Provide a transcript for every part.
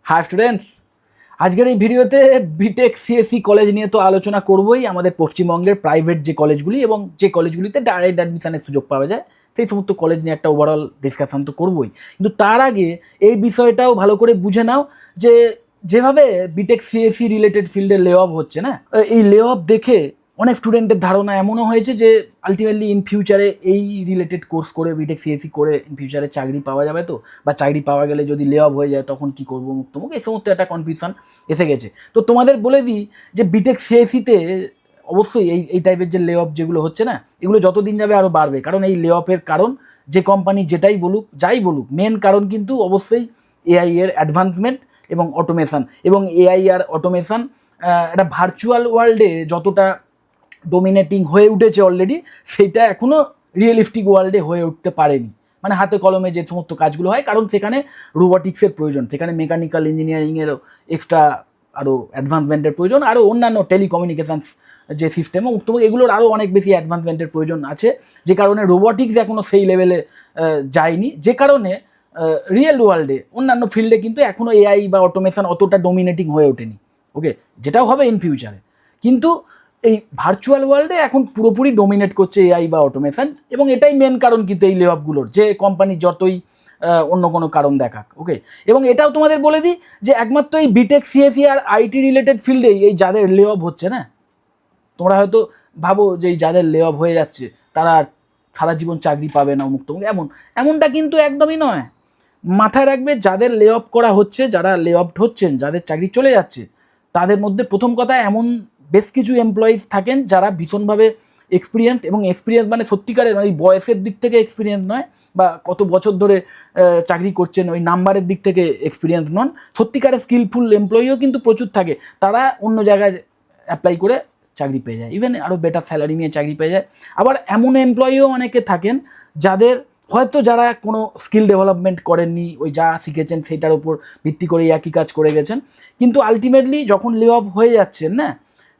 High students, আজকের এই ভিডিওতে বিটেক সিএসসি কলেজ নিয়ে তো আলোচনা করবই। আমাদের পশ্চিমবঙ্গের প্রাইভেট যে কলেজগুলি এবং যে কলেজগুলিতে ডাইরেক্ট অ্যাডমিশনের সুযোগ পাওয়া যায় সেই সমস্ত কলেজ নিয়ে একটা ওভারঅল ডিসকাশন তো করবই। কিন্তু তার আগে এই বিষয়টাও ভালো করে বুঝে নাও যে যেভাবে বিটেক সিএসসি রিলেটেড ফিল্ডে লে অফ হচ্ছে না, এই লে অফ দেখে অনেক স্টুডেন্টের ধারণা এমনও হয়েছে যে আলটিমেটলি ইন ফিউচারে এই রিলেটেড কোর্স করে বিটেক সিএসসি করে ইন ফিউচারে চাকরি পাওয়া যাবে, তো বা চাকরি পাওয়া গেলে যদি লে অফ হয়ে যায় তখন কি করবো মুক্তমুখ, এই সমস্ত একটা কনফিউশন এসে গেছে। তো তোমাদের বলে দিই যে বিটেক সিএসসিতে অবশ্যই এই টাইপের যে লে অফ যেগুলো হচ্ছে না, এগুলো যতদিন যাবে আরও বাড়বে। কারণ এই লে অফের কারণ যে কোম্পানি যেটাই বলুক যাই বলুক, মেন কারণ কিন্তু অবশ্যই এআই এর অ্যাডভান্সমেন্ট এবং অটোমেশন। এবং এআই আর অটোমেশন একটা ভার্চুয়াল ওয়ার্ল্ডে যতটা ডোমিনেটিং হয়ে উঠেছে অলরেডি, সেইটা এখনও রিয়েলিস্টিক ওয়ার্ল্ডে হয়ে উঠতে পারেনি। মানে হাতে কলমে যে সমস্ত কাজগুলো হয়, কারণ সেখানে রোবোটিক্সের প্রয়োজন, সেখানে মেকানিক্যাল ইঞ্জিনিয়ারিংয়েরও এক্সট্রা আরও অ্যাডভান্সমেন্টের প্রয়োজন, আরও অন্যান্য টেলিকমিউনিকেশানস যে সিস্টেম উত্তম, এগুলোর আরও অনেক বেশি অ্যাডভান্সমেন্টের প্রয়োজন আছে, যে কারণে রোবোটিক্স এখনও সেই লেভেলে যায়নি। যে কারণে রিয়েল ওয়ার্ল্ডে অন্যান্য ফিল্ডে কিন্তু এখনও এআই বা অটোমেশন অতটা ডোমিনেটিং হয়ে ওঠেনি। ওকে, যেটাও হবে ইন ফিউচারে, কিন্তু এই ভার্চুয়াল ওয়ার্ল্ডে এখন পুরোপুরি ডোমিনেট করছে এআই বা অটোমেশন। এবং এটাই মেন কারণ কিন্তু এই লে অফগুলোর, যে কোম্পানি যতই অন্য কোনো কারণ দেখাক। ওকে, এবং এটাও তোমাদের বলে দিই যে একমাত্র এই বিটেক সিএসসি আর আইটি রিলেটেড ফিল্ডেই এই যাদের লে অফ হচ্ছে না, তোমরা হয়তো ভাবো যে এই যাদের লে অফ হয়ে যাচ্ছে তারা আর সারা জীবন চাকরি পাবে না মুক্ত, এমনটা কিন্তু একদমই নয়। মাথায় রাখবে, যাদের লে অফ করা হচ্ছে, যারা লে অফ হচ্ছেন, যাদের চাকরি চলে যাচ্ছে, তাদের মধ্যে প্রথম কথা এমন বেশ কিছু এমপ্লয়িজ থাকেন যারা ভীষণভাবে এক্সপিরিয়েন্স, এবং এক্সপিরিয়েন্স মানে সত্যিকারের ওই বয়সের দিক থেকে এক্সপিরিয়েন্স নয়, বা কত বছর ধরে চাকরি করছেন ওই নাম্বারের দিক থেকে এক্সপিরিয়েন্স নন, সত্যিকারের স্কিলফুল এমপ্লয়িও কিন্তু প্রচুর থাকে। তারা অন্য জায়গায় অ্যাপ্লাই করে চাকরি পেয়ে যায়, ইভেন আরও বেটার স্যালারি নিয়ে চাকরি পেয়ে যায়। আবার এমন এমপ্লয়িও অনেকে থাকেন যাদের হয়তো যারা কোনো স্কিল ডেভেলপমেন্ট করেননি, ওই যা শিখেছেন সেটার উপর ভিত্তি করে একই কাজ করে গেছেন, কিন্তু আলটিমেটলি যখন লে অফ হয়ে যাচ্ছেন না,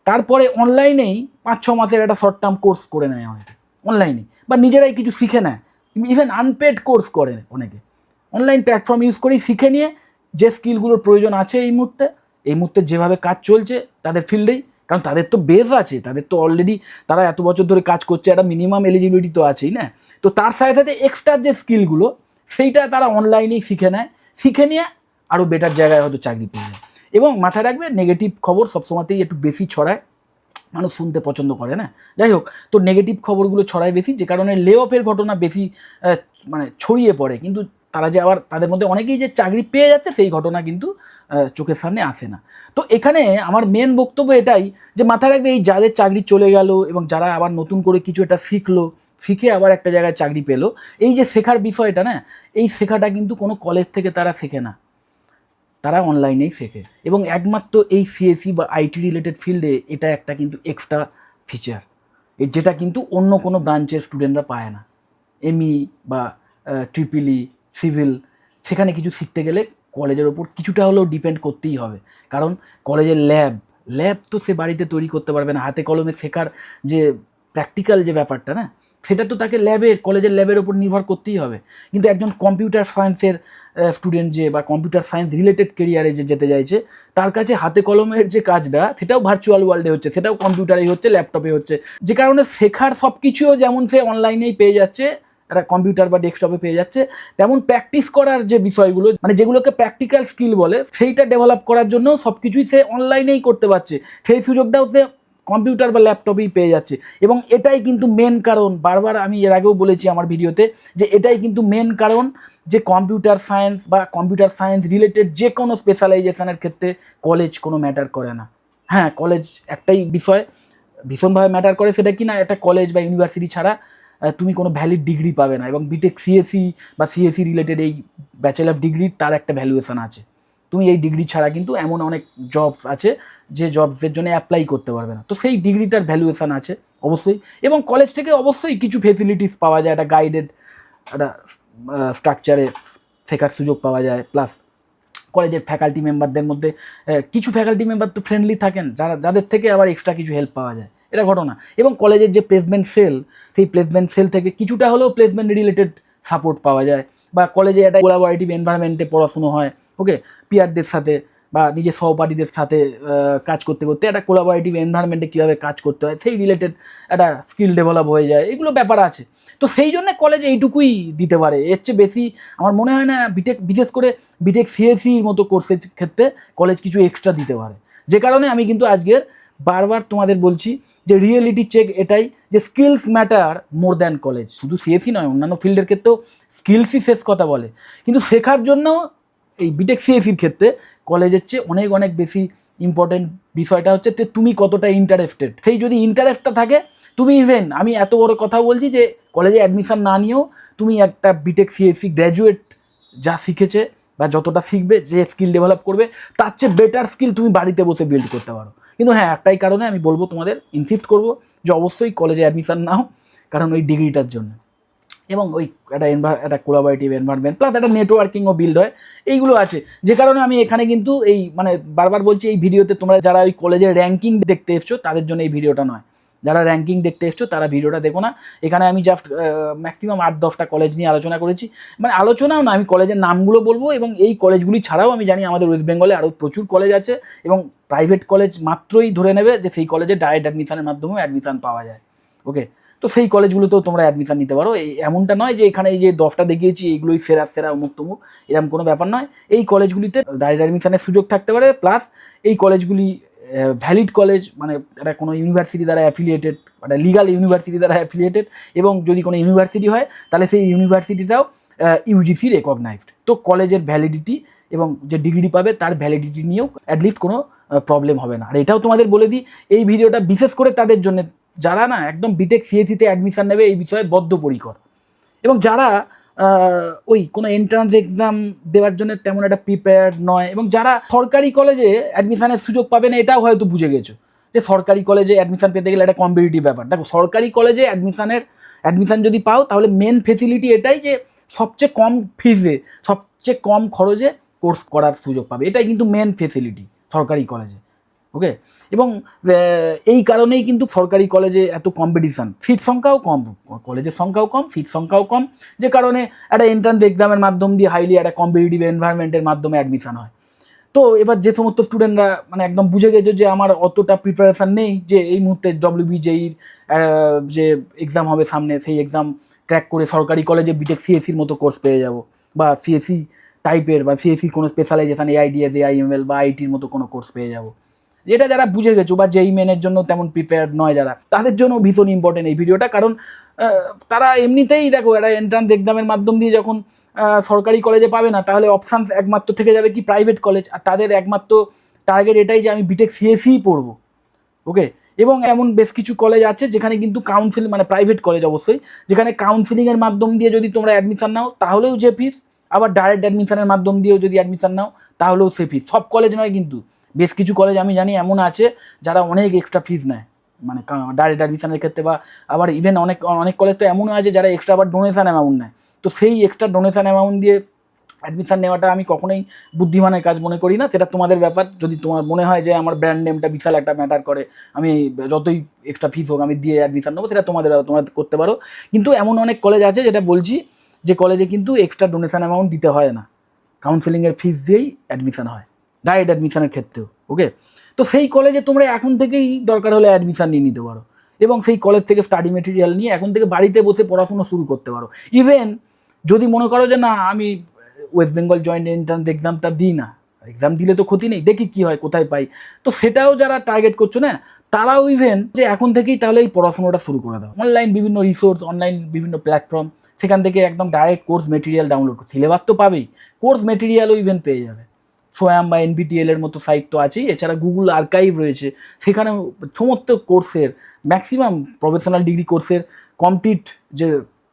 তারপরে অনলাইনেই 5-6 মাসের একটা শর্ট টার্ম কোর্স করে নেয় অনেকে, অনলাইনে, বা নিজেরাই কিছু শিখে নেয়, ইভেন আনপেড কোর্স করে অনেকে, অনলাইন প্ল্যাটফর্ম ইউজ করেই শিখে নিয়ে যে স্কিলগুলোর প্রয়োজন আছে এই মুহূর্তে যেভাবে কাজ চলছে তাদের ফিল্ডেই, কারণ তাদের তো বেস আছে, তাদের তো অলরেডি তারা এত বছর ধরে কাজ করছে, একটা মিনিমাম এলিজিবিলিটি তো আছেই না। তো তার সাথে সাথে এক্সট্রা যে স্কিলগুলো সেইটা তারা অনলাইনেই শিখে নেয়, শিখে নিয়ে আরও বেটার জায়গায় হয়তো চাকরি পেয়ে যায়। এবং মাথায় রাখবে, নেগেটিভ খবর সবসময়তেই একটু বেশি ছড়ায়, মানুষ শুনতে পছন্দ করে না। যাই হোক, তো নেগেটিভ খবরগুলো ছড়ায় বেশি, যে কারণে লে অফের ঘটনা বেশি মানে ছড়িয়ে পড়ে, কিন্তু তারা যে আবার তাদের মধ্যে অনেকেই যে চাকরি পেয়ে যাচ্ছে সেই ঘটনা কিন্তু চোখের সামনে আসে না। তো এখানে আমার মেন বক্তব্য এটাই যে মাথায় রাখবে, এই যাদের চাকরি চলে গেল এবং যারা আবার নতুন করে কিছু একটা শিখলো, শিখে আবার একটা জায়গায় চাকরি পেলো, এই যে শেখার বিষয়টা না, এই শেখাটা কিন্তু কোনো কলেজ থেকে তারা শেখে না, তারা অনলাইনেই শেখে। এবং একমাত্র এই সিএসসি বা আইটি রিলেটেড ফিল্ডে এটা একটা কিন্তু এক্সট্রা ফিচার, যেটা কিন্তু অন্য কোনো ব্রাঞ্চের স্টুডেন্টরা পায় না। এমই বা ট্রিপলই, সিভিল, সেখানে কিছু শিখতে গেলে কলেজের ওপর কিছুটা হলেও ডিপেন্ড করতেই হবে, কারণ কলেজের ল্যাব তো সে বাড়িতে তৈরি করতে পারবে না। হাতে কলমে শেখার যে প্র্যাকটিক্যাল যে ব্যাপারটা না, সেটা তো তাকে কলেজের ল্যাবের ওপর নির্ভর করতেই হবে। কিন্তু একজন কম্পিউটার সায়েন্সের স্টুডেন্ট যে, বা কম্পিউটার সায়েন্স রিলেটেড কেরিয়ারে যে যেতে চাইছে, তার কাছে হাতে কলমের যে কাজটা সেটাও ভার্চুয়াল ওয়ার্ল্ডে হচ্ছে, সেটাও কম্পিউটারেই হচ্ছে, ল্যাপটপে হচ্ছে, যে কারণে শেখার সব কিছুও যেমন সে অনলাইনেই পেয়ে যাচ্ছে, একটা কম্পিউটার বা ডেস্কটপে পেয়ে যাচ্ছে, তেমন প্র্যাকটিস করার যে বিষয়গুলো, মানে যেগুলোকে প্র্যাকটিক্যাল স্কিল বলে, সেইটা ডেভেলপ করার জন্য সব কিছুই সে অনলাইনেই করতে পারছে, সেই সুযোগটাও সে কম্পিউটার বা ল্যাপটপেই পেয়ে যাচ্ছে। এবং এটাই কিন্তু মেন কারণ, বারবার আমি এর আগেও বলেছি আমার ভিডিওতে, যে এটাই কিন্তু মেন কারণ যে কম্পিউটার সায়েন্স বা কম্পিউটার সায়েন্স রিলেটেড যে কোনো স্পেশালাইজেশনের ক্ষেত্রে কলেজ কোনো ম্যাটার করে না। হ্যাঁ, কলেজ একটাই বিষয় ভীষণভাবে ম্যাটার করে, সেটা কি না, একটা কলেজ বা ইউনিভার্সিটি ছাড়া তুমি কোনো ভ্যালিড ডিগ্রি পাবে না। এবং বিটেক সিএসসি বা সিএসসি রিলেটেড এই ব্যাচেলর ডিগ্রির তার একটা ভ্যালুয়েশন আছে, তুমি এই ডিগ্রি ছাড়া কিন্তু এমন অনেক জবস আছে যে জবসের জন্য অ্যাপ্লাই করতে পারবে না। তো সেই ডিগ্রিটার ভ্যালুয়েশন আছে অবশ্যই। এবং কলেজ থেকে অবশ্যই কিছু ফেসিলিটিস পাওয়া যায়, একটা গাইডেড একটা স্ট্রাকচারে শেখার সুযোগ পাওয়া যায়। প্লাস কলেজের ফ্যাকাল্টি মেম্বারদের মধ্যে কিছু ফ্যাকাল্টি মেম্বার তো ফ্রেন্ডলি থাকেন, যাদের থেকে আবার এক্সট্রা কিছু হেল্প পাওয়া যায়, এটা ঘটনা। এবং কলেজের যে প্লেসমেন্ট সেল, সেই প্লেসমেন্ট সেল থেকে কিছুটা হলেও প্লেসমেন্ট রিলেটেড সাপোর্ট পাওয়া যায়, বা কলেজে একটা কোলাবোরেটিভ এনভায়রনমেন্টে পড়াশুনো হয়, ওকে, পিয়ারদের সাথে বা নিজের সহপাঠীদের সাথে কাজ করতে করতে একটা কোলাবোরেটিভ এনভায়রনমেন্টে কীভাবে কাজ করতে হয় সেই রিলেটেড একটা স্কিল ডেভেলপ হয়ে যায়, এগুলো ব্যাপার আছে। তো সেই জন্য কলেজ এইটুকুই দিতে পারে, এর চেয়ে বেশি আমার মনে হয় না বিটেক, বিশেষ করে বিটেক সিএসসির মতো কোর্সের ক্ষেত্রে কলেজ কিছু এক্সট্রা দিতে পারে। যে কারণে আমি কিন্তু আজকের বারবার তোমাদের বলছি যে রিয়েলিটি চেক এটাই, যে skills matter more than college. শুধু সিএসসি নয়, অন্যান্য ফিল্ডের ক্ষেত্রেও স্কিলসই শেষ কথা বলে, কিন্তু শেখার জন্য এই বিটেক সিএসসির ক্ষেত্রে কলেজের চেয়ে অনেক অনেক বেশি ইম্পর্টেন্ট বিষয়টা হচ্ছে যে তুমি কতটা ইন্টারেস্টেড। সেই যদি ইন্টারেস্টটা থাকে, তুমি ইভেন, আমি এত বড় কথা বলছি যে কলেজে অ্যাডমিশন না নিয়েও তুমি একটা বিটেক সিএসসি গ্র্যাজুয়েট যা শিখেছে বা যতটা শিখবে, যে স্কিল ডেভেলপ করবে, তার চেয়ে বেটার স্কিল তুমি বাড়িতে বসে বিল্ড করতে পারো। কিন্তু হ্যাঁ, একটাই কারণে আমি বলবো, তোমাদের ইনসিস্ট করবো যে অবশ্যই কলেজে অ্যাডমিশন নাও, কারণ ওই ডিগ্রিটার জন্য, এবং ওই একটা কোলাবোরেটিভ এনভায়রনমেন্ট প্লাস একটা নেটওয়ার্কিংও বিল্ড হয়, এইগুলো আছে। যে কারণে আমি এখানে কিন্তু এই মানে বারবার বলছি, এই ভিডিওতে তোমরা যারা ওই কলেজের র্যাঙ্কিং দেখতে এসছো তাদের জন্য এই ভিডিওটা নয়, যারা র্যাঙ্কিং দেখতে এসছো তারা ভিডিওটা দেখো না। এখানে আমি জাস্ট ম্যাক্সিমাম 8-10টা কলেজ নিয়ে আলোচনা করেছি, মানে আলোচনাও না, আমি কলেজের নামগুলো বলবো, এবং এই কলেজগুলি ছাড়াও আমি জানি আমাদের ওয়েস্ট বেঙ্গলে আরও প্রচুর কলেজ আছে, এবং প্রাইভেট কলেজ মাত্রই ধরে নেবে যে সেই কলেজে ডাইরেক্ট অ্যাডমিশনের মাধ্যমেও অ্যাডমিশন পাওয়া যায়। ওকে, তো সেই কলেজগুলোতেও তোমরা অ্যাডমিশন নিতে পারো। এই এমনটা নয় যে এখানে এই যে 10টা দেখিয়েছি এইগুলোই সেরা সেরা অমুক তমুক, এরকম কোনো ব্যাপার নয়। এই কলেজগুলিতে ডাইরেক্ট অ্যাডমিশনের সুযোগ থাকতে পারে, প্লাস এই কলেজগুলি ভ্যালিড কলেজ, মানে একটা কোনো ইউনিভার্সিটি দ্বারা অ্যাফিলিয়েটেড, একটা লিগাল ইউনিভার্সিটি দ্বারা অ্যাফিলিয়েটেড, এবং যদি কোনো ইউনিভার্সিটি হয় তাহলে সেই ইউনিভার্সিটিটাও ইউজিসি রেকগনাইজড। তো কলেজের ভ্যালিডিটি এবং যে ডিগ্রি পাবে তার ভ্যালিডিটি নিয়েও অ্যাটলিস্ট কোনো প্রবলেম হবে না। আর এটাও তোমাদের বলে দিই, এই ভিডিওটা বিশেষ করে তাদের জন্য যারা না একদম বিটেক সিএসসিতে অ্যাডমিশন নেবে এই বিষয়ে বদ্ধপরিকর, এবং যারা ওই কোনো এন্ট্রান্স এক্সাম দেওয়ার জন্য তেমন একটা প্রিপেয়ার্ড নয়, এবং যারা সরকারি কলেজে অ্যাডমিশনের সুযোগ পাবে না এটাও হয়তো বুঝে গেছো যে সরকারি কলেজে অ্যাডমিশন পেতে গেলে একটা কম্পিটিটিভ ব্যাপার। দেখো, সরকারি কলেজে অ্যাডমিশন যদি পাও তাহলে মেন ফেসিলিটি এটাই যে সবচেয়ে কম ফিজে, সবচেয়ে কম খরচে কোর্স করার সুযোগ পাবে, এটাই কিন্তু মেন ফেসিলিটি সরকারি কলেজে। ওকে, এবং এই কারণেই কিন্তু সরকারি কলেজে এত কম্পিটিশান, সিট সংখ্যাও কম, কলেজের সংখ্যাও কম, সিট সংখ্যাও কম, যে কারণে একটা এন্ট্রান্স এক্সামের মাধ্যম দিয়ে হাইলি একটা কম্পিটিটিভ এনভায়রনমেন্টের মাধ্যমে অ্যাডমিশন হয়। তো এবার যে সমস্ত স্টুডেন্টরা মানে একদম বুঝে গেছে যে আমার অতটা প্রিপারেশান নেই, যে এই মুহূর্তে WBJEর যে এক্সাম হবে সামনে, সেই এক্সাম ক্র্যাক করে সরকারি কলেজে বিটেক সিএসসির মতো কোর্স পেয়ে যাব, বা সিএসসি টাইপের বা সিএসসি কোনো স্পেশালাইজেশন AIDS AIML বা IITর মতো কোনো কোর্স পেয়ে যাব, যেটা যারা বুঝে গেছো, বা যেই মেনের জন্য তেমন প্রিপেয়ার্ড নয় যারা, তাদের জন্য ভীষণ ইম্পর্টেন্ট এই ভিডিওটা। কারণ তারা এমনিতেই দেখো একটা এন্ট্রান্স এক্সামের মাধ্যম দিয়ে যখন সরকারি কলেজে পাবে না, তাহলে অপশানস একমাত্র থেকে যাবে কি প্রাইভেট কলেজ, আর তাদের একমাত্র টার্গেট এটাই যে আমি বিটেক সিএসসিই পড়বো। ওকে, এবং এমন বেশ কিছু কলেজ আছে যেখানে কিন্তু কাউন্সিল, মানে প্রাইভেট কলেজ অবশ্যই, যেখানে কাউন্সিলিংয়ের মাধ্যম দিয়ে যদি তোমরা অ্যাডমিশন নাও তাহলেও যে ফিস, আবার ডাইরেক্ট অ্যাডমিশনের মাধ্যম দিয়েও যদি অ্যাডমিশন নাও তাহলেও সে ফিস। সব কলেজ নয় কিন্তু, বেশ কিছু কলেজ আমি জানি এমন আছে যারা অনেক এক্সট্রা ফিস নেয়, মানে ডাইরেক্ট অ্যাডমিশনের ক্ষেত্রে, বা আবার ইভেন অনেক কলেজ তো এমনও আছে যারা এক্সট্রা আবার ডোনেশন অ্যামাউন্ট নেয়। তো সেই এক্সট্রা ডোনেশন অ্যামাউন্ট দিয়ে অ্যাডমিশন নেওয়াটা আমি কখনোই বুদ্ধিমানের কাজ মনে করি না, সেটা তোমাদের ব্যাপার। যদি তোমার মনে হয় যে আমার ব্র্যান্ড নেমটা বিশাল একটা ম্যাটার করে, আমি যতই এক্সট্রা ফিস হোক আমি দিয়ে অ্যাডমিশন নেবো, সেটা তোমরা করতে পারো। কিন্তু এমন অনেক কলেজ আছে যেটা বলছি যে কলেজে কিন্তু এক্সট্রা ডোনেশন অ্যামাউন্ট দিতে হয় না, কাউন্সেলিংয়ের ফিস দিয়েই অ্যাডমিশন হয় ডাইরেক্ট অ্যাডমিশনের ক্ষেত্রেও। ওকে, তো সেই কলেজে তোমরা এখন থেকেই দরকার হলে অ্যাডমিশন নিয়ে নিতে পারো, এবং সেই কলেজ থেকে স্টাডি মেটেরিয়াল নিয়ে এখন থেকে বাড়িতে বসে পড়াশোনা শুরু করতে পারো। ইভেন যদি মনে করো যে না আমি ওয়েস্ট বেঙ্গল জয়েন্ট এন্ট্রান্স এক্সামটা দিই না, এক্সাম দিলে তো ক্ষতি নেই, দেখি কী হয়, কোথায় পাই, তো সেটাও যারা টার্গেট করছো না, তারাও ইভেন যে এখন থেকেই তাহলে এই পড়াশোনাটা শুরু করে দাও। অনলাইন বিভিন্ন রিসোর্স, অনলাইন বিভিন্ন প্ল্যাটফর্ম, সেখান থেকে একদম direct course material download, syllabus তো পাবেই, কোর্স মেটেরিয়ালও ইভেন পেয়ে যাবে। সোয়াম বা NPTEL এর মতো সাইট তো আছেই, এছাড়া গুগল আর্কাইভ রয়েছে, সেখানে সমস্ত কোর্সের ম্যাক্সিমাম প্রফেশনাল ডিগ্রি কোর্সের কমপ্লিট যে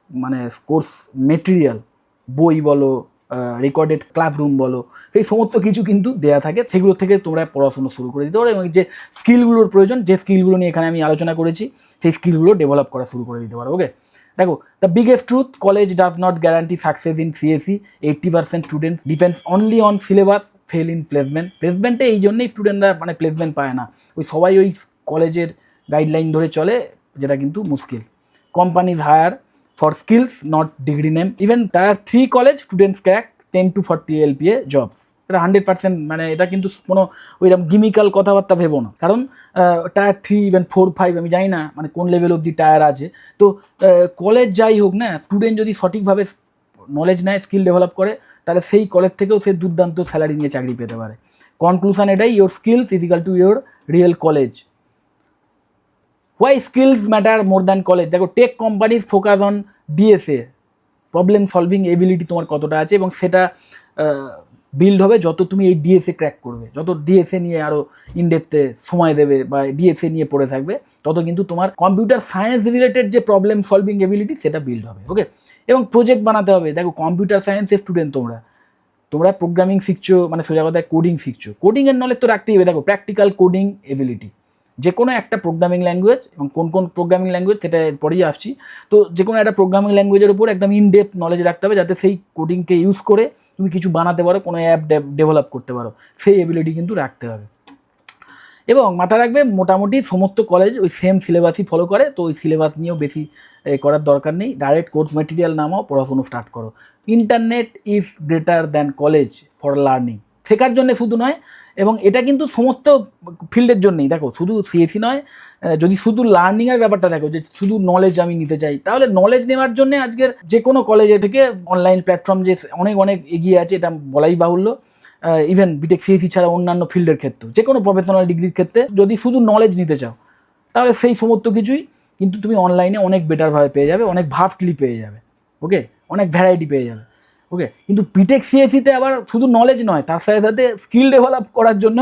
মানে কোর্স মেটেরিয়াল, বই বলো, রেকর্ডেড ক্লাসরুম বলো, সেই সমস্ত কিছু কিন্তু দেয়া থাকে, সেগুলো থেকে তোমরা পড়াশোনা শুরু করে দিতে পারো, এবং যে স্কিলগুলোর প্রয়োজন, যে স্কিলগুলো নিয়ে এখানে আমি আলোচনা করেছি, সেই স্কিলগুলো ডেভেলপ করা শুরু করে দিতে পারো। ওকে, দেখো, the biggest truth, college does not guarantee success in CSC. 80% students depends only on syllabus, fail in প্লেসমেন্টে এই জন্যই স্টুডেন্টরা মানে প্লেসমেন্ট পায় না, ওই সবাই ওই কলেজের গাইডলাইন ধরে চলে, যেটা কিন্তু মুশকিল। Companies hire for skills not degree name, even tier 3 college students crack 10 to 40 LPA jobs, এটা 100%, মানে এটা কিন্তু কোনো ওইরকম গিমিক্যাল কথাবার্তা ভেবো না। কারণ টায়ার 3 ইভেন 4, 5 আমি জানি না মানে কোন লেভেল অবধি টায়ার আছে। তো কলেজ যাই হোক না, স্টুডেন্ট যদি সঠিকভাবে নলেজ নেয়, স্কিল ডেভেলপ করে, তাহলে সেই কলেজ থেকেও সে দুর্দান্ত স্যালারি নিয়ে চাকরি পেতে পারে। কনক্লুশন এটাই, your skills is equal to your real college. Why skills matter more than college? দেখো, tech companies focus on DSA, problem solving ability তোমার কতটা আছে, এবং সেটা বিল্ড হবে যত তুমি এই ডিএসএ ক্র্যাক করবে, যত ডিএসএ নিয়ে আরও ইনডেপথে সময় দেবে বা ডিএসএ নিয়ে পড়ে থাকবে, তত কিন্তু তোমার কম্পিউটার সায়েন্স রিলেটেড যে প্রবলেম সলভিং এবিলিটি সেটা বিল্ড হবে। ওকে, এবং প্রজেক্ট বানাতে হবে। দেখো, কম্পিউটার সায়েন্সের স্টুডেন্ট তোমরা প্রোগ্রামিং শিখছো, মানে সোজা কথায় কোডিং শিখছো, কোডিংয়ের নলেজ তো রাখতেই হবে। দেখো, প্র্যাকটিক্যাল কোডিং এবিলিটি, যে কোনো একটা প্রোগ্রামিং ল্যাঙ্গুয়েজ, এবং কোন কোন প্রোগ্রামিং ল্যাঙ্গুয়েজ সেটা পরেই আসছি, তো যে কোনো একটা প্রোগ্রামিং ল্যাঙ্গুয়েজের উপর একদম ইনডেপথ নলেজ রাখতে হবে, যাতে সেই কোডিংকে ইউজ করে তুমি কিছু বানাতে পারো, কোনো অ্যাপ ডেভেলপ করতে পারো, সেই এবিলিটি কিন্তু রাখতে হবে। এবং মাথা রাখবে, মোটামুটি সমস্ত কলেজ ওই সেম সিলেবাসই ফলো করে, তো ওই সিলেবাস নিয়েও বেশি করার দরকার নেই। ডাইরেক্ট কোর্স ম্যাটেরিয়াল নামাও, পড়াশুনো স্টার্ট করো। Internet is greater than college for learning, শেখার জন্য শুধু নয়, এবং এটা কিন্তু সমস্ত ফিল্ডের জন্যই। দেখো, শুধু সিএসি নয়, যদি শুধু লার্নিংয়ের ব্যাপারটা দেখো, যে শুধু নলেজ আমি নিতে চাই, তাহলে নলেজ নেওয়ার জন্য আজকের যে কোনো কলেজে থেকে অনলাইন প্ল্যাটফর্ম যে অনেক অনেক এগিয়ে আছে, এটা বলাই বাহুল্য। ইভেন বিটেক সিএসি ছাড়া অন্যান্য ফিল্ডের ক্ষেত্রে, যে কোনো প্রফেশনাল ডিগ্রির ক্ষেত্রে যদি শুধু নলেজ নিতে চাও, তাহলে সেই সমস্ত কিছুই কিন্তু তুমি অনলাইনে অনেক বেটারভাবে পেয়ে যাবে, অনেক ভাস্টলি পেয়ে যাবে। ওকে, অনেক ভ্যারাইটি পেয়ে যাবে। ওকে, কিন্তু বিটেক সিএসিতে আবার শুধু নলেজ নয়, তার সাথে সাথে স্কিল ডেভেলপ করার জন্য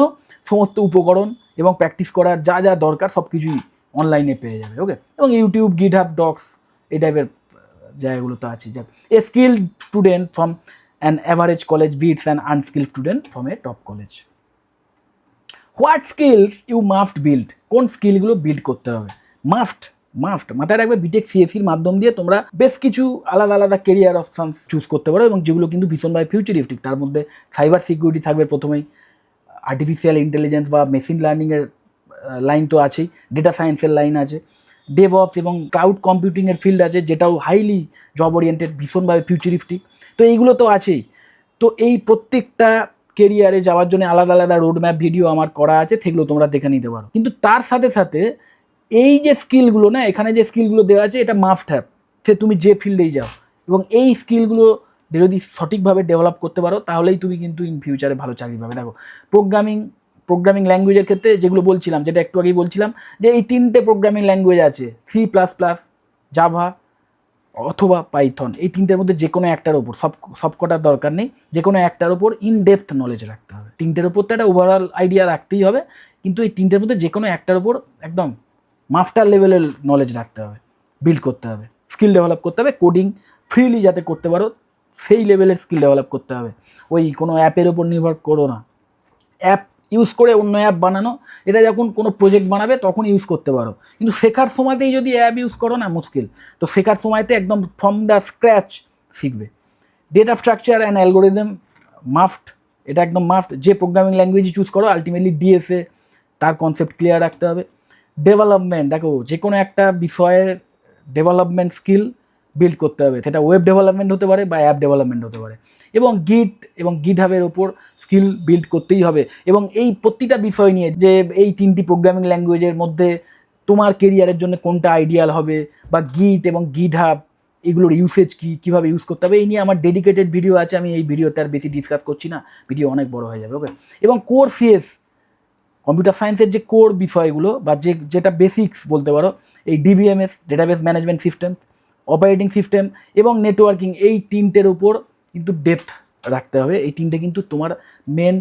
সমস্ত উপকরণ এবং প্র্যাকটিস করার যা যা দরকার সব কিছুই অনলাইনে পেয়ে যাবে। ওকে, এবং ইউটিউব, গিটহাব, ডক্স, এই টাইপের জায়গাগুলো তো আছে। যা a skilled student from an average college beats an unskilled student from a top college. What skills you must build? কোন স্কিলগুলো বিল্ড করতে হবে? মাস্ট মাথায় রাখবে, বিটেক সিএসির মাধ্যম দিয়ে তোমরা বেশ কিছু আলাদা আলাদা কেরিয়ার অপশানস চুজ করতে পারো, এবং যেগুলো কিন্তু ভীষণভাবে ফিউচারিস্টিক। তার মধ্যে সাইবার সিকিউরিটি থাকবে প্রথমেই, আর্টিফিশিয়াল ইন্টেলিজেন্স বা মেশিন লার্নিংয়ের লাইন তো আছেই, ডেটা সায়েন্সের লাইন আছে, ডেভঅপস এবং ক্লাউড কম্পিউটিংয়ের ফিল্ড আছে, যেটাও হাইলি জব ওরিয়েন্টেড, ভীষণভাবে ফিউচারিস্টিক। তো এইগুলো তো আছেই। তো এই প্রত্যেকটা কেরিয়ারে যাওয়ার জন্য আলাদা আলাদা রোডম্যাপ ভিডিও আমার করা আছে, সেগুলো তোমরা দেখে নিতে পারো। কিন্তু তার সাথে সাথে এই যে স্কিলগুলো না, এখানে যে স্কিলগুলো দেওয়া আছে, এটা মাস্ট হ্যাভ, সে তুমি যে ফিল্ডেই যাও। এবং এই স্কিলগুলো যদি সঠিকভাবে ডেভেলপ করতে পারো, তাহলেই তুমি কিন্তু ইন ফিউচারে ভালো চাকরি পাবে। দেখো, প্রোগ্রামিং ল্যাঙ্গুয়েজের ক্ষেত্রে যেগুলো বলছিলাম, যেটা একটু আগেই বলছিলাম, যে এই 3টে প্রোগ্রামিং ল্যাঙ্গুয়েজ আছে, C++, জাভা অথবা পাইথন। এই 3টের মধ্যে যে কোনো একটার ওপর, সবকটার দরকার নেই, যে কোনো একটার ওপর ইনডেপথ নলেজ রাখতে হবে। 3টের ওপর তো একটা ওভারঅল আইডিয়া রাখতেই হবে, কিন্তু এই 3টের মধ্যে যে কোনো একটার ওপর একদম মাস্টার লেভেলের নলেজ রাখতে হবে, বিল্ড করতে হবে, স্কিল ডেভেলপ করতে হবে। কোডিং ফ্রিলি যাতে করতে পারো, সেই লেভেলের স্কিল ডেভেলপ করতে হবে। ওই কোনো অ্যাপের ওপর নির্ভর করো না, অ্যাপ ইউজ করে অন্য অ্যাপ বানানো, এটা যখন কোনো প্রজেক্ট বানাবে তখন ইউজ করতে পারো, কিন্তু শেখার সময়তেই যদি অ্যাপ ইউজ করো না, মুশকিল। তো শেখার সময়তে একদম ফ্রম দ্য স্ক্র্যাচ শিখবে। Data structure and algorithm must, এটা একদম মাস্ট। যে প্রোগ্রামিং ল্যাঙ্গুয়েজ চুজ করো, আলটিমেটলি ডিএসএ তার কনসেপ্ট ক্লিয়ার রাখতে হবে। ডেভেলপমেন্ট, দেখো, যে কোনো একটা বিষয়ের ডেভেলপমেন্ট স্কিল বিল্ড করতে হবে, সেটা ওয়েব ডেভেলপমেন্ট হতে পারে বা অ্যাপ ডেভেলপমেন্ট হতে পারে। এবং গিটহাবের ওপর স্কিল বিল্ড করতেই হবে। এবং এই প্রতিটা বিষয় নিয়ে, যে এই 3টি প্রোগ্রামিং ল্যাঙ্গুয়েজের মধ্যে তোমার কেরিয়ারের জন্য কোনটা আইডিয়াল হবে, বা গিট এবং গিটহাব এগুলোর ইউসেজ কী, কীভাবে ইউজ করতে হবে, এই নিয়ে আমার ডেডিকেটেড ভিডিও আছে। আমি এই ভিডিওতে আর বেশি ডিসকাস করছি না, ভিডিও অনেক বড় হয়ে যাবে। ওকে, এবং কোর সিএস, কম্পিউটার সায়েন্সের যে কোর বিষয়গুলো বা যেটা বেসিক্স বলতে পারো, এই DBMS, database management system, operating system এবং নেটওয়ার্কিং, এই 3টের উপর কিন্তু ডেপথ রাখতে হবে। এই 3টে কিন্তু তোমার মেন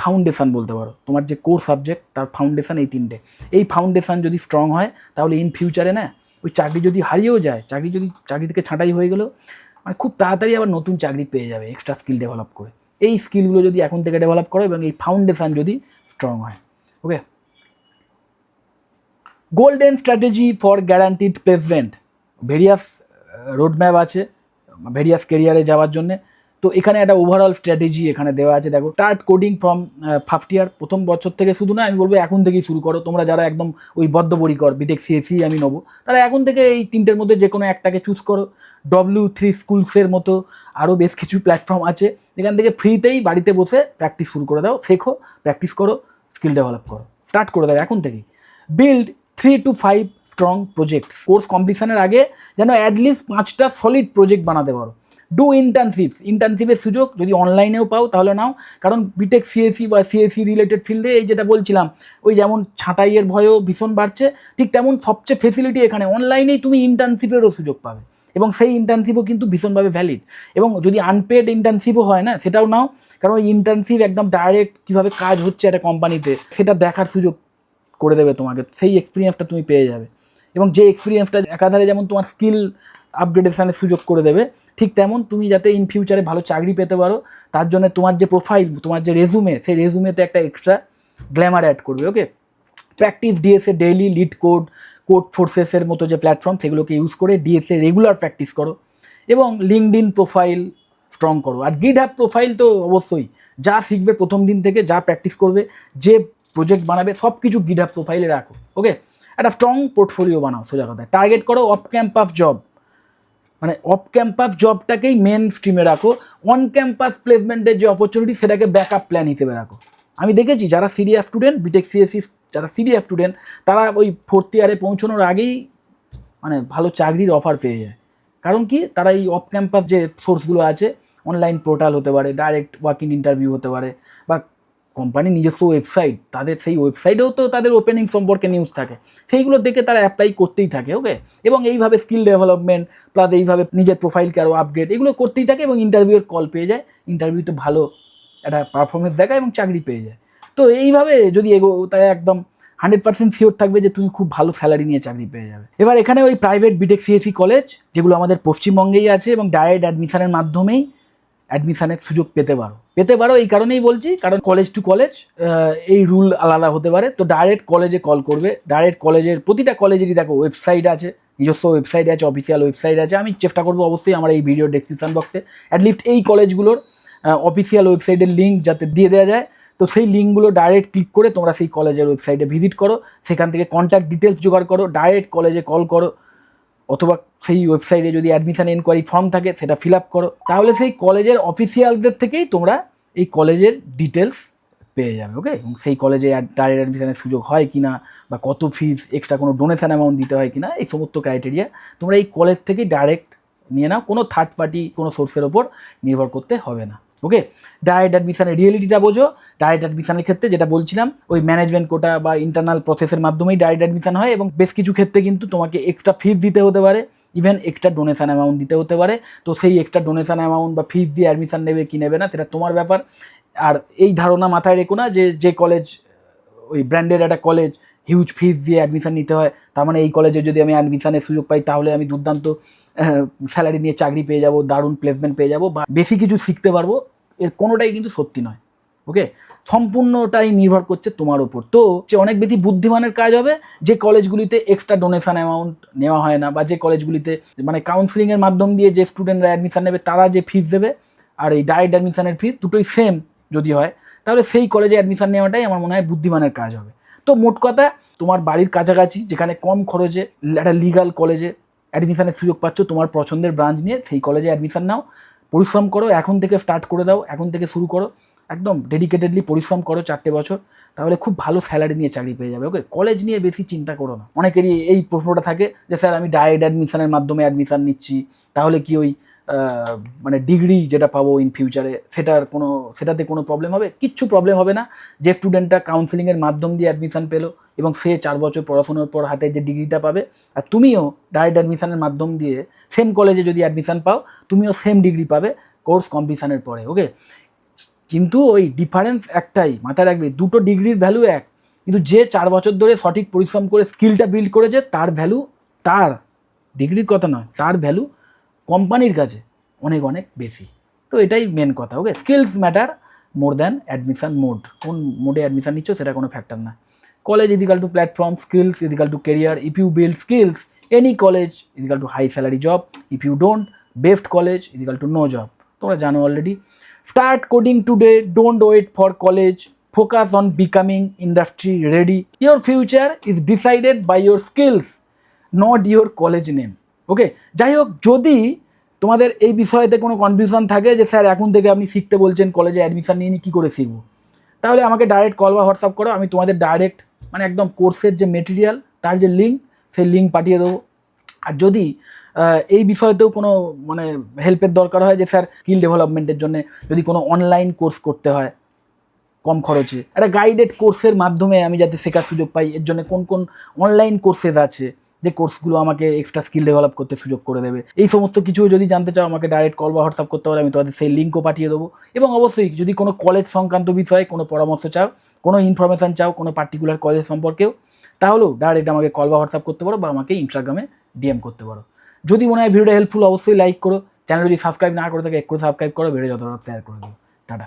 ফাউন্ডেশান বলতে পারো, তোমার যে কোর সাবজেক্ট তার ফাউন্ডেশান এই 3টে। এই ফাউন্ডেশান যদি স্ট্রং হয়, তাহলে ইন ফিউচারে না, ওই চাকরি যদি হারিয়েও যায়, চাকরি থেকে ছাঁটাই হয়ে গেলেও মানে খুব তাড়াতাড়ি আবার নতুন চাকরি পেয়ে যাবে এক্সট্রা স্কিল ডেভেলপ করে। এই স্কিলগুলো যদি এখন থেকে ডেভেলপ করো এবং এই ফাউন্ডেশান যদি স্ট্রং হয়। Okay, golden strategy for guaranteed placement, various roadmap আছে ভেরিয়াস কেরিয়ারে যাওয়ার জন্যে। তো এখানে একটা ওভারঅল স্ট্র্যাটেজি এখানে দেওয়া আছে, দেখো start coding from first year, প্রথম বছর থেকে শুধু না, আমি বলবো এখন থেকেই শুরু করো। তোমরা যারা একদম ওই বদ্ধপরিকর বিটেক সিএসি আমি নেবো, তারা এখন থেকে এই তিনটের মধ্যে যে কোনো একটাকে চুজ করো। W3 স্কুলসের মতো আরও বেশ কিছু প্ল্যাটফর্ম আছে, এখান থেকে ফ্রিতেই বাড়িতে বসে প্র্যাকটিস শুরু করে দাও, শেখো, প্র্যাকটিস করো, স্কিল ডেভেলপ করো, স্টার্ট করে দাও এখন থেকেই। Build 3 to 5 strong project, course কমপ্লিশনের আগে যেন অ্যাটলিস্ট 5টা সলিড প্রজেক্ট বানাতে পারো। ডু ইন্টার্নশিপের সুযোগ যদি অনলাইনেও পাও তাহলে নাও, কারণ বিটেক সিএসি বা সিএসি রিলেটেড ফিল্ডে এই যেটা বলছিলাম, ওই যেমন ছাঁটাইয়ের ভয়ও ভীষণ বাড়ছে, ঠিক তেমন সবচেয়ে ফেসিলিটি এখানে অনলাইনেই তুমি ইন্টার্নশিপেরও সুযোগ পাবে, এবং সেই ইন্টার্নশিপও কিন্তু ভীষণভাবে ভ্যালিড। এবং যদি আনপেড ইন্টার্নশিপও হয় না, সেটাও নাও, কারণ ওই ইন্টার্নশিপ একদম ডাইরেক্ট কীভাবে কাজ হচ্ছে একটা কোম্পানিতে সেটা দেখার সুযোগ করে দেবে তোমাকে, সেই এক্সপিরিয়েন্সটা তুমি পেয়ে যাবে। এবং যে এক্সপিরিয়েন্সটা একাধারে যেমন তোমার স্কিল আপগ্রেডেশনের সুযোগ করে দেবে, ঠিক তেমন তুমি যাতে ইন ফিউচারে ভালো চাকরি পেতে পারো, তার জন্য তোমার যে প্রোফাইল, তোমার যে রেজুমে, সেই রেজুমেতে একটা এক্সট্রা গ্ল্যামার অ্যাড করবে। Okay, practice DSA daily, LeetCode ফোর্সেসের মতো যে প্ল্যাটফর্ম, সেগুলোকে ইউজ করে ডিএসএ রেগুলার প্র্যাকটিস করো, এবং লিঙ্কডইন প্রোফাইল স্ট্রং করো। আর গিটহাব প্রোফাইল তো অবশ্যই, যা শিখবে প্রথম দিন থেকে, যা প্র্যাকটিস করবে, যে প্রজেক্ট বানাবে, সব কিছু গিটহাব প্রোফাইলে রাখো। ওকে, একটা স্ট্রং পোর্টফোলিও বানাও, সোজা কথা। টার্গেট করো অফ ক্যাম্পাস জব, মানে অফ ক্যাম্পাস জবটাকেই মেন স্ট্রিমে রাখো, অন ক্যাম্পাস প্লেসমেন্টের যে অপরচুনিটি সেটাকে ব্যাকআপ প্ল্যান হিসেবে রাখো। আমি দেখেছি যারা সিরিয়াস স্টুডেন্ট, বিটেক সিএসসি যারা সিরিয়াস স্টুডেন্ট, তারা ওই 4th ইয়ারে পৌঁছানোর আগেই মানে ভালো চাকরির অফার পেয়ে যায়। কারণ কি, তারা এই অফ ক্যাম্পাস যে সোর্সগুলো আছে, অনলাইন পোর্টাল হতে পারে, ডাইরেক্ট ওয়ার্ক ইন ইন্টারভিউ হতে পারে, বা কোম্পানির নিজস্ব ওয়েবসাইট, তাদের সেই ওয়েবসাইটেও তো তাদের ওপেনিং সম্পর্কে নিউজ থাকে, সেইগুলো দেখে তারা অ্যাপ্লাই করতেই থাকে। ওকে, এবং এইভাবে স্কিল ডেভেলপমেন্ট প্লাস এইভাবে নিজের প্রোফাইলকে আরও আপগ্রেড, এগুলো করতেই থাকে, এবং ইন্টারভিউর কল পেয়ে যায়, ইন্টারভিউতে ভালো একটা পারফরমেন্স দেখায় এবং চাকরি পেয়ে যায়। তো এইভাবে যদি তাই একদম 100% শিওর থাকবে যে তুমি খুব ভালো স্যালারি নিয়ে চাকরি পেয়ে যাবে। এবার এখানে ওই প্রাইভেট বিটেক সিএসি কলেজ যেগুলো আমাদের পশ্চিমবঙ্গেই আছে, এবং ডাইরেক্ট অ্যাডমিশনের মাধ্যমেই অ্যাডমিশনের সুযোগ পেতে পারো। এই কারণেই বলছি, কারণ কলেজ টু কলেজ এই রুল আলাদা হতে পারে। তো ডাইরেক্ট কলেজে কল করবে, ডাইরেক্ট কলেজের, প্রতিটা কলেজেরই দেখো ওয়েবসাইট আছে, নিজস্ব ওয়েবসাইট আছে, অফিসিয়াল ওয়েবসাইট আছে। আমি চেষ্টা করবো অবশ্যই আমার এই ভিডিও ডেসক্রিপশন বক্সে অ্যাটলিস্ট এই কলেজগুলোর অফিসিয়াল ওয়েবসাইটের লিঙ্ক যাতে দিয়ে দেওয়া যায়। তো সেই লিঙ্কগুলো ডাইরেক্ট ক্লিক করে তোমরা সেই কলেজের ওয়েবসাইটে ভিজিট করো, সেখান থেকে কন্ট্যাক্ট ডিটেলস জোগাড় করো, ডাইরেক্ট কলেজে কল করো, অথবা সেই ওয়েবসাইটে যদি অ্যাডমিশন এনকোয়ারি ফর্ম থাকে সেটা ফিল আপ করো। তাহলে সেই কলেজের অফিসিয়ালদের থেকেই তোমরা এই কলেজের ডিটেলস পেয়ে যাবে। ওকে, এবং সেই কলেজে ডাইরেক্ট অ্যাডমিশনের সুযোগ হয় কি না, বা কত ফিস, এক্সট্রা কোনো ডোনেশন অ্যামাউন্ট দিতে হয় কি না, এই সমস্ত ক্রাইটেরিয়া তোমরা এই কলেজ থেকেই ডাইরেক্ট নিয়ে নাও, কোনো থার্ড পার্টি কোনো সোর্সের ওপর নির্ভর করতে হবে না। ওকে, ডাইরেক্ট অ্যাডমিশনের রিয়েলিটিটা বোঝো। ডাইরেক্ট অ্যাডমিশনের ক্ষেত্রে যেটা বলছিলাম, ওই ম্যানেজমেন্ট কোটা বা ইন্টারনাল প্রসেসের মাধ্যমেই ডাইরেক্ট অ্যাডমিশন হয়, এবং বেশ কিছু ক্ষেত্রে কিন্তু তোমাকে এক্সট্রা ফিস দিতে হতে পারে, ইভেন এক্সট্রা ডোনেশন অ্যামাউন্ট দিতে হতে পারে। তো সেই এক্সট্রা ডোনেশন অ্যামাউন্ট বা ফিস দিয়ে অ্যাডমিশন নেবে কি নেবে না, সেটা তোমার ব্যাপার। আর এই ধারণা মাথায় রেখো না যে কলেজ ওই ব্র্যান্ডের একটা কলেজ, হিউজ ফিস দিয়ে অ্যাডমিশন নিতে হয়, তার মানে এই কলেজে যদি আমি অ্যাডমিশনের সুযোগ পাই তাহলে আমি দুর্দান্ত স্যালারি নিয়ে চাকরি পেয়ে যাবো, দারুণ প্লেসমেন্ট পেয়ে যাবো, বা বেশি কিছু শিখতে পারবো। এর কোনোটাই কিন্তু সত্যি নয়। ওকে, সম্পূর্ণটাই নির্ভর করছে তোমার ওপর। তো যে অনেক বেশি বুদ্ধিমানের কাজ হবে যে কলেজগুলিতে এক্সট্রা ডোনেশন অ্যামাউন্ট নেওয়া হয় না, বা যে কলেজগুলিতে মানে কাউন্সিলিংয়ের মাধ্যম দিয়ে যে স্টুডেন্টরা অ্যাডমিশন নেবে তারা যে ফিস দেবে, আর এই ডাইরেক্ট অ্যাডমিশনের ফিস দুটোই সেম যদি হয়, তাহলে সেই কলেজে অ্যাডমিশন নেওয়াটাই আমার মনে হয় বুদ্ধিমানের কাজ হবে। তো মোট কথা, তোমার বাড়ির কাছাকাছি যেখানে কম খরচে একটা লিগাল কলেজে অ্যাডমিশনের সুযোগ পাচ্ছ, তোমার পছন্দের ব্রাঞ্চ নিয়ে সেই কলেজে অ্যাডমিশন নাও, পরিশ্রম করো, এখন থেকে স্টার্ট করে দাও, এখন থেকে শুরু করো, একদম ডেডিকেটেডলি পরিশ্রম করো 4টে বছর, তাহলে খুব ভালো স্যালারি নিয়ে চাকরি পেয়ে যাবে। ওকে, কলেজ নিয়ে বেশি চিন্তা করো না। অনেকেরই এই প্রশ্নটা থাকে যে স্যার আমি ডাইরেক্ট অ্যাডমিশনের মাধ্যমে অ্যাডমিশন নিচ্ছি, তাহলে কি ওই মানে ডিগ্রি যেটা পাবো ইন ফিউচারে সেটাতে কোনো প্রবলেম হবে? কিচ্ছু প্রবলেম হবে না। যে স্টুডেন্টটা কাউন্সিলিংয়ের মাধ্যম দিয়ে অ্যাডমিশন পেলো এবং সে 4 বছর পড়াশোনার পর হাতে যে ডিগ্রিটা পাবে, আর তুমিও ডাইরেক্ট অ্যাডমিশনের মাধ্যম দিয়ে সেম কলেজে যদি অ্যাডমিশন পাও, তুমিও সেম ডিগ্রি পাবে কোর্স কমপ্লিশনের পরে। ওকে, কিন্তু ওই ডিফারেন্স একটাই, মাথায় রাখবে, দুটো ডিগ্রির ভ্যালু এক, কিন্তু যে 4 বছর ধরে সঠিক পরিশ্রম করে স্কিলটা বিল্ড করেছে তার ভ্যালু, তার ডিগ্রির কথা নয়, তার ভ্যালু কোম্পানির কাছে অনেক অনেক বেশি। তো এটাই মেন কথা। Okay, skills matter more than admission mode. কোন মোডে অ্যাডমিশন নিচ্ছ সেটা কোনো ফ্যাক্টর না। College is equal to platform, skills is equal to career. If you build skills, any college is equal to high salary job. If you don't, best college is equal to no job. তোমরা জানো already. Start coding today, don't wait for college, focus on becoming industry ready, your future is decided by your skills not your college name. Okay, যাই হোক, যদি তোমাদের এই বিষয়তে কোনো confusion থাকে যে স্যার এখন থেকে আপনি শিখতে বলছেন, কলেজে অ্যাডমিশন নিয়ে কী করে শিখবো, তাহলে আমাকে ডাইরেক্ট কল বা হোয়াটসঅ্যাপ করো, আমি তোমাদের ডাইরেক্ট মানে একদম কোর্সের যে মেটেরিয়াল তার যে লিঙ্ক, সেই লিঙ্ক পাঠিয়ে দেবো। আর যদি এই বিষয়তেও কোনো মানে হেল্পের দরকার হয় যে স্যার স্কিল ডেভেলপমেন্টের জন্য যদি কোনো অনলাইন কোর্স করতে হয় কম খরচে, একটা গাইডেড কোর্সের মাধ্যমে আমি যাতে শেখার সুযোগ পাই, এর জন্য কোন কোন অনলাইন কোর্সেস আছে যে কোর্সগুলো আমাকে এক্সট্রা স্কিল ডেভেলপ করতে সুযোগ করে দেবে, এই সমস্ত কিছু যদি জানতে চাও আমাকে ডাইরেক্ট কল বা হোয়াটসঅ্যাপ করতে পারো, আমি তোমাদের সেই লিঙ্কও পাঠিয়ে দেবো। এবং অবশ্যই যদি কোনো কলেজ সংক্রান্ত বিষয়ে কোনো পরামর্শ চাও, কোনো ইনফরমেশান চাও কোনো পার্টিকুলার কলেজ সম্পর্কেও, তাহলেও ডাইরেক্ট আমাকে কল বা হোয়াটসঅ্যাপ করতে পারো বা আমাকে ইনস্টাগ্রামে ডিএম করতে পারো। যদি মনে হয় ভিডিওটা হেল্পফুল অবশ্যই লাইক করো, চ্যানেল যদি সাবস্ক্রাইব না করে থাকে একটু সাবস্ক্রাইব করো, ভিডিও যতটা শেয়ার করে দিও। টাটা।